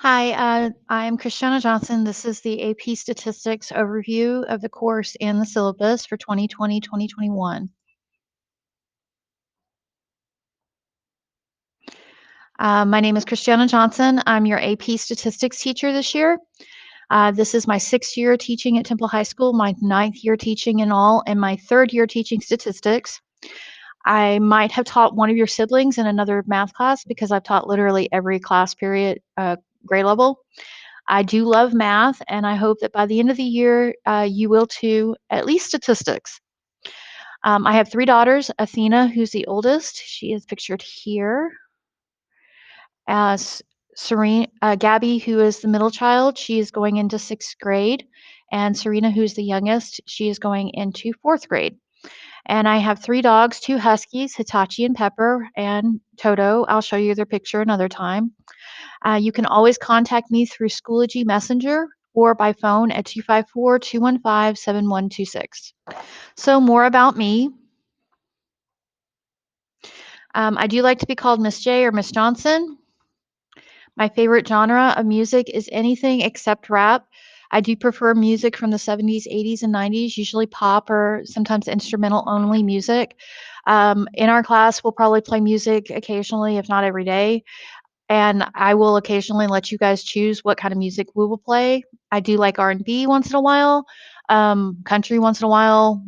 Hi, I'm Christiana Johnson. This is the AP Statistics overview of the course and the syllabus for 2020-2021. My name is Christiana Johnson. I'm your AP Statistics teacher this year. This is my 6th year teaching at Temple High School, my 9th year teaching in all, and my 3rd year teaching statistics. I might have taught one of your siblings in another math class because I've taught literally every class period, grade level. I do love math, and I hope that by the end of the year, you will too, at least statistics. I have 3 daughters, Athena, who's the oldest. She is pictured here. As Gabby, who is the middle child, she is going into 6th grade. And Serena, who's the youngest, she is going into 4th grade. And I have 3 dogs, 2 huskies, Hitachi and Pepper, and Toto. I'll show you their picture another time. You can always contact me through Schoology Messenger or by phone at 254-215-7126. So more about me. I do like to be called Miss J or Miss Johnson. My favorite genre of music is anything except rap. I do prefer music from the 70s, 80s, and 90s, usually pop or sometimes instrumental only music. In our class, we'll probably play music occasionally, if not every day. And I will occasionally let you guys choose what kind of music we will play. I do like R&B once in a while, country once in a while.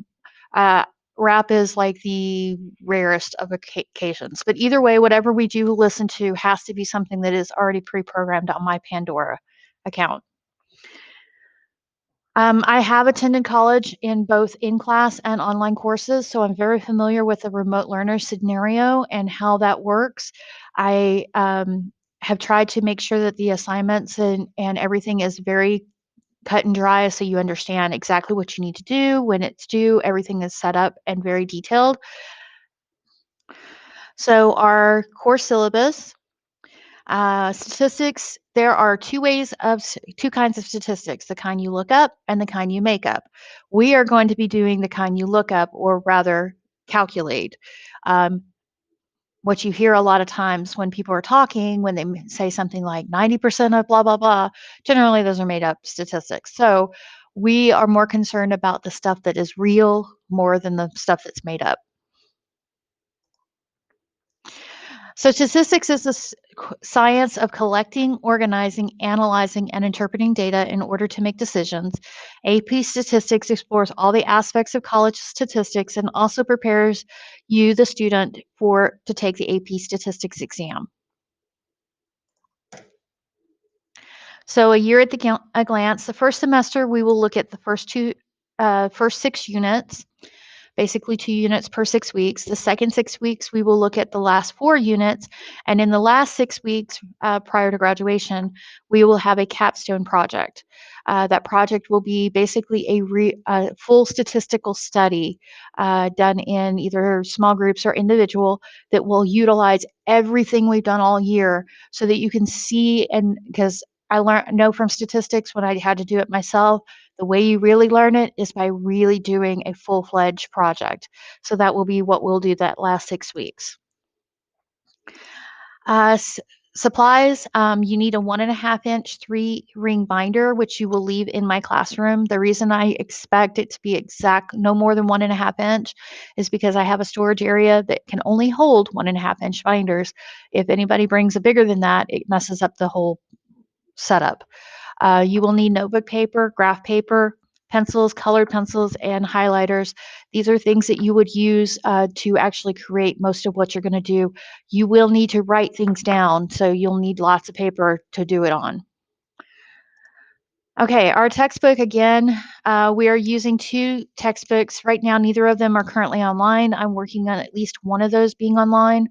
Uh, Rap is like the rarest of occasions. But either way, whatever we do listen to has to be something that is already pre-programmed on my Pandora account. I have attended college in both in-class and online courses, so I'm very familiar with the remote learner scenario and how that works. I have tried to make sure that the assignments and everything is very cut and dry so you understand exactly what you need to do, when it's due, everything is set up and very detailed. So our course syllabus, statistics, there are two kinds of statistics, the kind you look up and the kind you make up. We are going to be doing the kind you look up, or rather calculate. Um, what you hear a lot of times when people are talking, when they say something like 90% of blah, blah, blah, generally those are made up statistics. So we are more concerned about the stuff that is real more than the stuff that's made up. So statistics is the science of collecting, organizing, analyzing, and interpreting data in order to make decisions. AP Statistics explores all the aspects of college statistics and also prepares you, the student, to take the AP Statistics exam. So a year at a glance, the first semester we will look at the first 6 units. Basically 2 units per 6 weeks. The second 6 weeks, we will look at the last 4 units, and in the last 6 weeks prior to graduation, we will have a capstone project. That project will be basically a full statistical study done in either small groups or individual that will utilize everything we've done all year so that you can see, and because know from statistics when I had to do it myself, the way you really learn it is by really doing a full-fledged project. So that will be what we'll do that last 6 weeks. Supplies, you need a 1.5-inch 3-ring binder, which you will leave in my classroom. The reason I expect it to be exact, no more than 1.5 inch, is because I have a storage area that can only hold 1.5-inch binders. If anybody brings a bigger than that, it messes up the whole setup. You will need notebook paper, graph paper, pencils, colored pencils, and highlighters. These are things that you would use to actually create most of what you're going to do. You will need to write things down, so you'll need lots of paper to do it on. Okay, our textbook again, we are using 2 textbooks. Right now, neither of them are currently online. I'm working on at least one of those being online,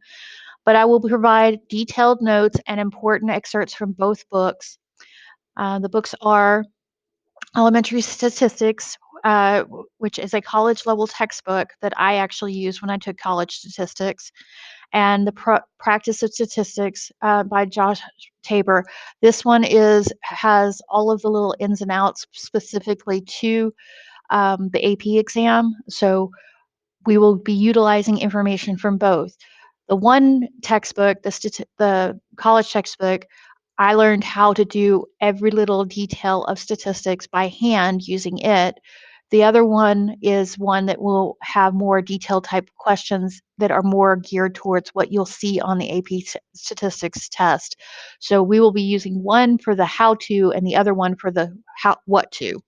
but I will provide detailed notes and important excerpts from both books. The books are Elementary Statistics, which is a college level textbook that I actually used when I took college statistics, and the Practice of Statistics by Josh Tabor. This one has all of the little ins and outs specifically to the AP exam. So we will be utilizing information from both. The one textbook, the college textbook, I learned how to do every little detail of statistics by hand using it. The other one is one that will have more detailed type questions that are more geared towards what you'll see on the AP statistics test. So we will be using one for the how to and the other one for the what to.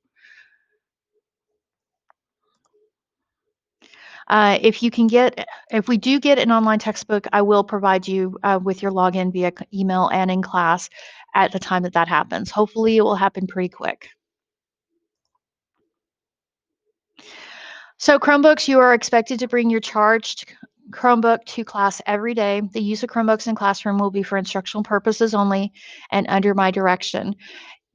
If we do get an online textbook, I will provide you with your login via email and in class at the time that that happens. Hopefully, it will happen pretty quick. So Chromebooks, you are expected to bring your charged Chromebook to class every day. The use of Chromebooks in classroom will be for instructional purposes only and under my direction.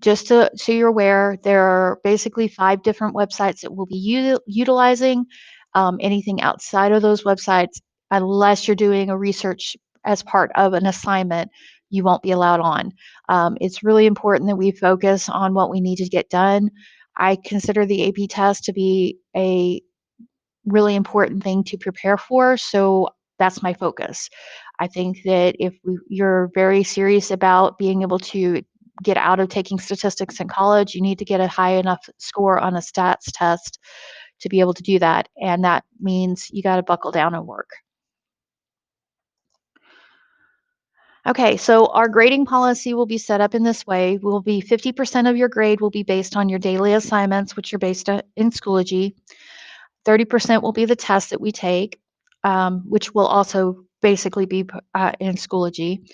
So you're aware, there are basically 5 different websites that we'll be utilizing. Anything outside of those websites, unless you're doing a research as part of an assignment, you won't be allowed on. It's really important that we focus on what we need to get done. I consider the AP test to be a really important thing to prepare for, so that's my focus. I think that if you're very serious about being able to get out of taking statistics in college, you need to get a high enough score on a stats test to be able to do that, and that means you gotta buckle down and work. Okay, so our grading policy will be set up in this way. Will be 50% of your grade will be based on your daily assignments, which are based in Schoology. 30% will be the test that we take, which will also basically be in Schoology.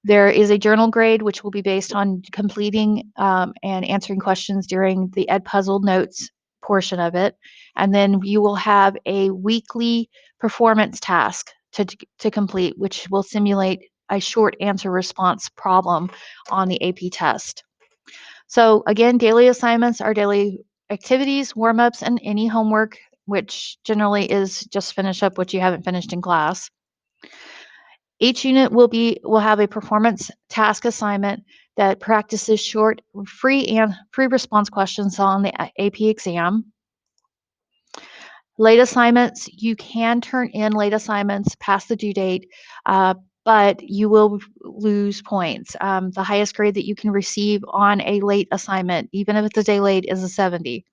There is a journal grade, which will be based on completing and answering questions during the Ed Puzzle Notes portion of it. And then you will have a weekly performance task to complete, which will simulate a short answer response problem on the AP test. So again, daily assignments are daily activities, warm-ups, and any homework, which generally is just finish up what you haven't finished in class. Each unit will have a performance task assignment that practices short, free response questions on the AP exam. Late assignments, you can turn in late assignments past the due date, but you will lose points. The highest grade that you can receive on a late assignment, even if it's a day late, is a 70.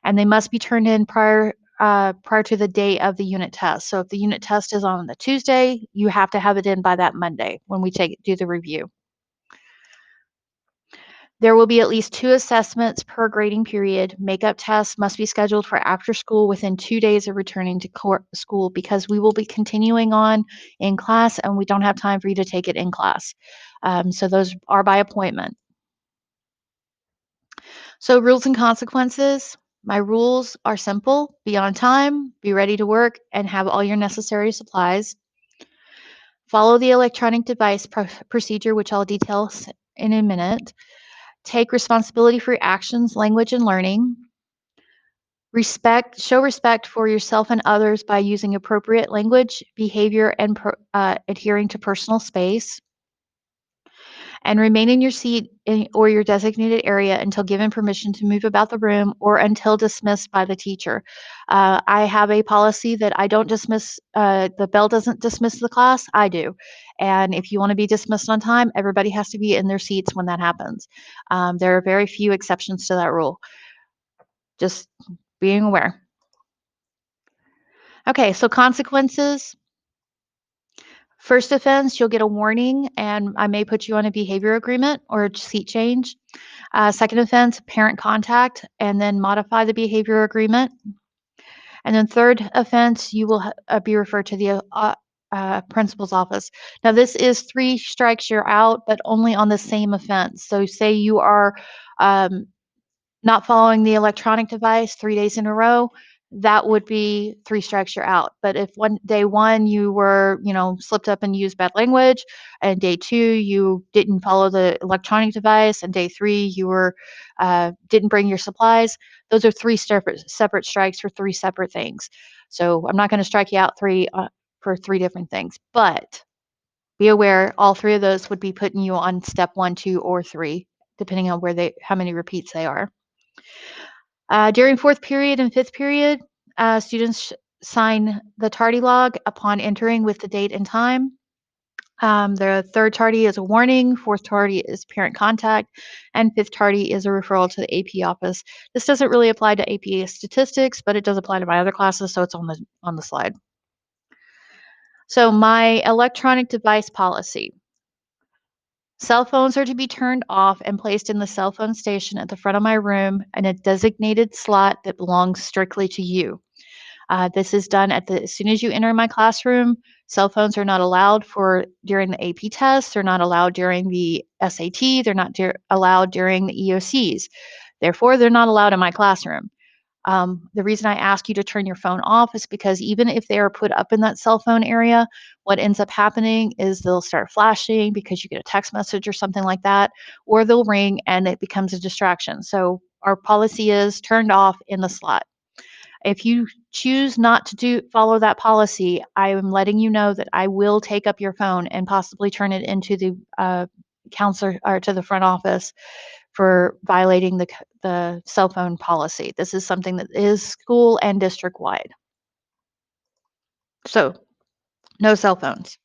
And they must be turned in prior to the day of the unit test. So if the unit test is on the Tuesday, you have to have it in by that Monday when we do the review. There will be at least 2 assessments per grading period. Makeup tests must be scheduled for after school within 2 days of returning to school because we will be continuing on in class and we don't have time for you to take it in class. So those are by appointment. So rules and consequences. My rules are simple: be on time, be ready to work, and have all your necessary supplies. Follow the electronic device procedure, which I'll detail in a minute. Take responsibility for your actions, language, and learning. Show respect for yourself and others by using appropriate language, behavior, and adhering to personal space. And remain in your seat or your designated area until given permission to move about the room or until dismissed by the teacher. I have a policy that I don't dismiss, the bell doesn't dismiss the class, I do. And if you want to be dismissed on time, everybody has to be in their seats when that happens. There are very few exceptions to that rule. Just being aware. Okay, so consequences. First offense, you'll get a warning, and I may put you on a behavior agreement or a seat change. Second offense, parent contact, and then modify the behavior agreement. And then third offense, you will be referred to the principal's office. Now, this is 3 strikes, you're out, but only on the same offense. So say you are um, not following the electronic device 3 days in a row, that would be 3 strikes, you're out. But if day one you were, slipped up and used bad language, and day 2 you didn't follow the electronic device, and day 3 you were didn't bring your supplies, those are 3 separate strikes for 3 separate things. So I'm not going to strike you out for 3 different things, but be aware all 3 of those would be putting you on step 1, 2, or 3, depending on how many repeats they are. During 4th period and 5th period, students sign the tardy log upon entering with the date and time. The third tardy is a warning, fourth tardy is parent contact, and fifth tardy is a referral to the AP office. This doesn't really apply to AP statistics, but it does apply to my other classes, so it's on the slide. So my electronic device policy. Cell phones are to be turned off and placed in the cell phone station at the front of my room in a designated slot that belongs strictly to you. This is done as soon as you enter my classroom. Cell phones are not allowed for during the AP tests. They're not allowed during the SAT. They're not allowed during the EOCs. Therefore, they're not allowed in my classroom. The reason I ask you to turn your phone off is because even if they are put up in that cell phone area, what ends up happening is they'll start flashing because you get a text message or something like that, or they'll ring and it becomes a distraction. So our policy is turned off in the slot. If you choose not to follow that policy, I am letting you know that I will take up your phone and possibly turn it into the counselor or to the front office for violating the cell phone policy. This is something that is school and district wide. So no cell phones.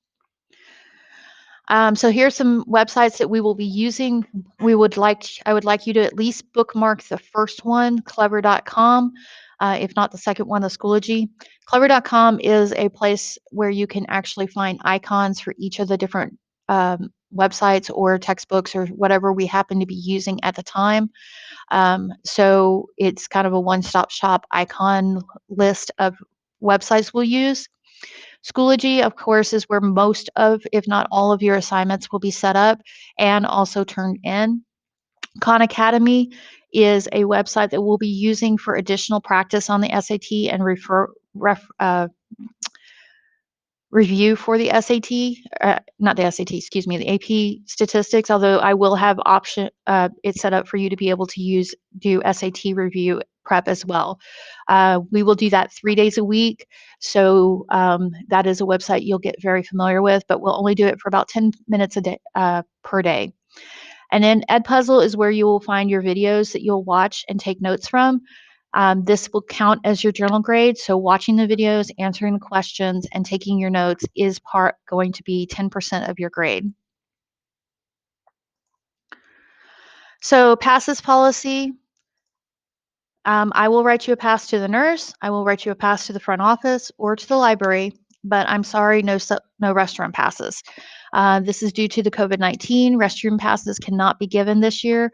So here's some websites that we will be using. I would like you to at least bookmark the first one, clever.com. If not the second one, the Schoology. Clever.com is a place where you can actually find icons for each of the different websites or textbooks or whatever we happen to be using at the time. So it's kind of a one-stop shop icon list of websites we'll use. Schoology, of course, is where most of, if not all of your assignments will be set up and also turned in. Khan Academy is a website that we'll be using for additional practice on the SAT and review for the SAT, not the SAT, excuse me, the AP statistics, although I will have it's set up for you to be able to do SAT review prep as well. We will do that 3 days a week. So that is a website you'll get very familiar with, but we'll only do it for about 10 minutes a day per day. And then Edpuzzle is where you will find your videos that you'll watch and take notes from. This will count as your journal grade. So watching the videos, answering the questions, and taking your notes is going to be 10% of your grade. So passes policy. I will write you a pass to the nurse. I will write you a pass to the front office or to the library, but I'm sorry, no restaurant passes. This is due to the COVID-19. Restroom passes cannot be given this year.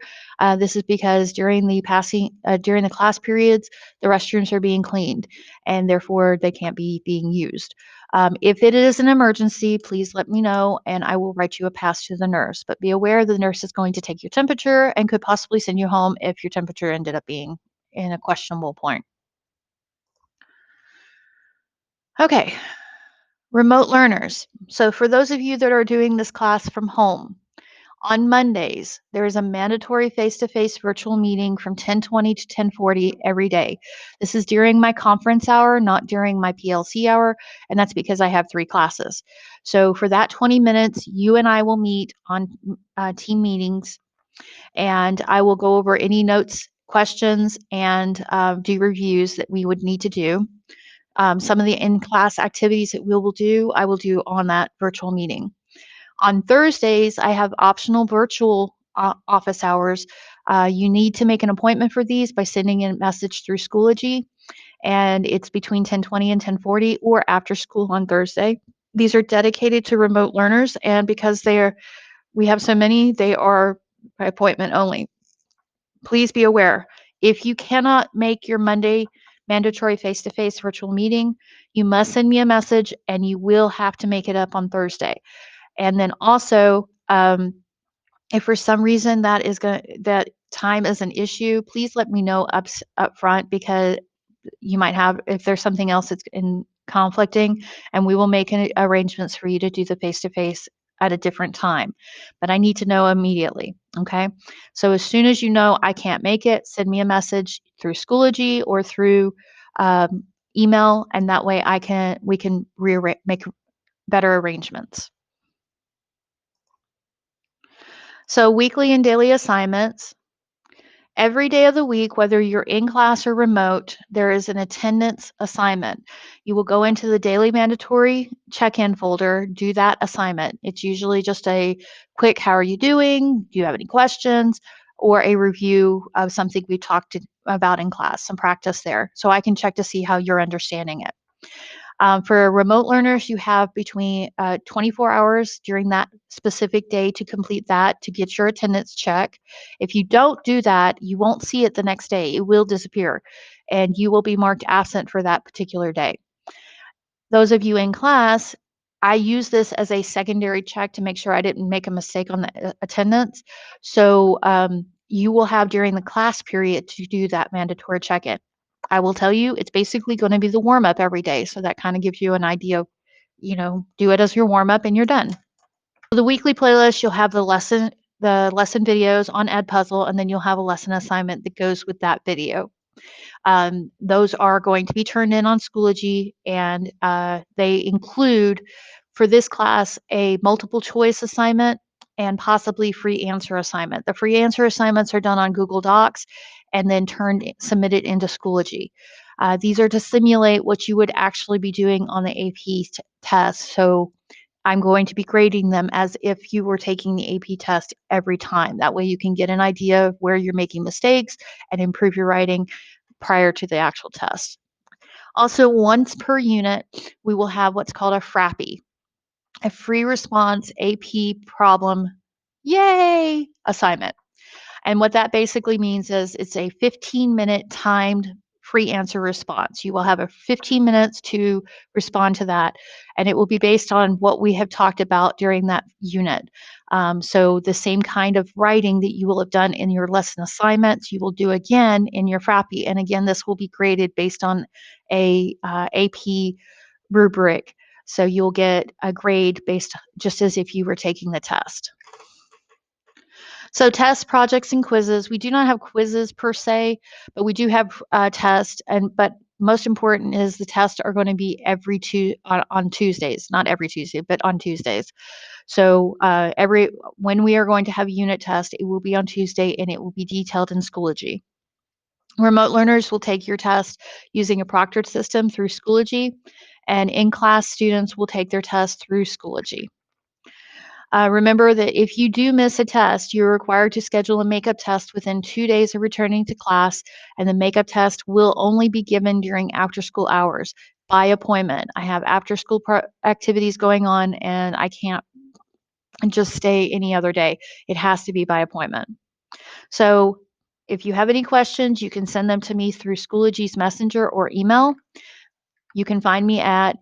This is because during the class periods, the restrooms are being cleaned, and therefore they can't be being used. If it is an emergency, please let me know, and I will write you a pass to the nurse. But be aware the nurse is going to take your temperature and could possibly send you home if your temperature ended up being in a questionable point. Okay, remote learners. So for those of you that are doing this class from home, on Mondays, there is a mandatory face-to-face virtual meeting from 10:20 to 10:40 every day. This is during my conference hour, not during my PLC hour, and that's because I have 3 classes. So for that 20 minutes, you and I will meet on team meetings, and I will go over any notes, questions, and do reviews that we would need to do. Some of the in-class activities that we will do, I will do on that virtual meeting. On Thursdays, I have optional virtual office hours. You need to make an appointment for these by sending in a message through Schoology, and it's between 10:20 and 10:40 or after school on Thursday. These are dedicated to remote learners, and because we have so many, they are by appointment only. Please be aware, if you cannot make your Monday mandatory face-to-face virtual meeting, you must send me a message and you will have to make it up on Thursday. And then also, if for some reason that time is an issue, please let me know up front, because you might have, if there's something else that's in conflicting, and we will make arrangements for you to do the face-to-face at a different time. But I need to know immediately, okay? So as soon as you know I can't make it, send me a message through Schoology or through email, and that way we can make better arrangements. So weekly and daily assignments. Every day of the week, whether you're in class or remote, there is an attendance assignment. You will go into the daily mandatory check-in folder, do that assignment. It's usually just a quick, how are you doing? Do you have any questions? Or a review of something we talked about in class, some practice there. So I can check to see how you're understanding it. For remote learners, you have between 24 hours during that specific day to complete that to get your attendance check. If you don't do that, you won't see it the next day. It will disappear and you will be marked absent for that particular day. Those of you in class, I use this as a secondary check to make sure I didn't make a mistake on the attendance. So you will have during the class period to do that mandatory check-in. I will tell you, it's basically going to be the warm up every day. So that kind of gives you an idea of, do it as your warm up and you're done. For the weekly playlist, you'll have the lesson videos on Edpuzzle, and then you'll have a lesson assignment that goes with that video. Those are going to be turned in on Schoology, and they include, for this class, a multiple choice assignment and possibly free answer assignment. The free answer assignments are done on Google Docs and then submitted into Schoology. These are to simulate what you would actually be doing on the AP test. So I'm going to be grading them as if you were taking the AP test every time. That way you can get an idea of where you're making mistakes and improve your writing prior to the actual test. Also, once per unit, we will have what's called a FRAPPY, a free response AP problem, yay, assignment. And what that basically means is it's a 15-minute timed free answer response. You will have a 15 minutes to respond to that, and it will be based on what we have talked about during that unit. So the same kind of writing that you will have done in your lesson assignments, you will do again in your FRAPPY. And again, this will be graded based on a AP rubric. So you'll get a grade based just as if you were taking the test. So tests, projects, and quizzes. We do not have quizzes per se, but we do have tests. But most important is the tests are going to be on Tuesdays, not every Tuesday, but on Tuesdays. So when we are going to have a unit test, it will be on Tuesday and it will be detailed in Schoology. Remote learners will take your test using a proctored system through Schoology, and in-class students will take their test through Schoology. Remember that if you do miss a test, you're required to schedule a makeup test within 2 days of returning to class, and the makeup test will only be given during after-school hours by appointment. I have after-school activities going on, and I can't just stay any other day. It has to be by appointment. So if you have any questions, you can send them to me through Schoology's Messenger or email. You can find me at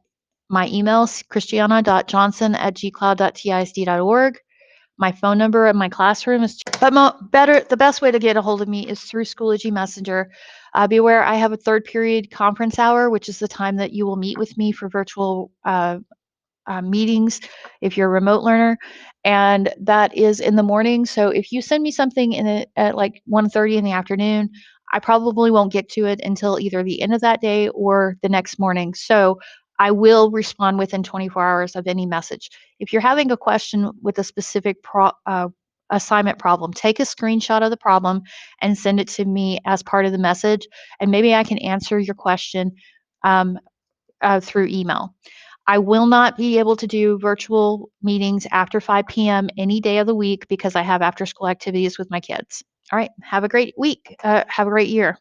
my email, christiana.johnson@gcloud.tisd.org. My phone number in my classroom is, but the best way to get a hold of me is through Schoology Messenger. Be aware I have a third period conference hour, which is the time that you will meet with me for virtual meetings if you're a remote learner, and that is in the morning. So if you send me something at like 1:30 in the afternoon, I probably won't get to it until either the end of that day or the next morning. So I will respond within 24 hours of any message. If you're having a question with a specific assignment problem, take a screenshot of the problem and send it to me as part of the message, and maybe I can answer your question through email. I will not be able to do virtual meetings after 5 p.m. any day of the week because I have after school activities with my kids. All right. Have a great week. Have a great year.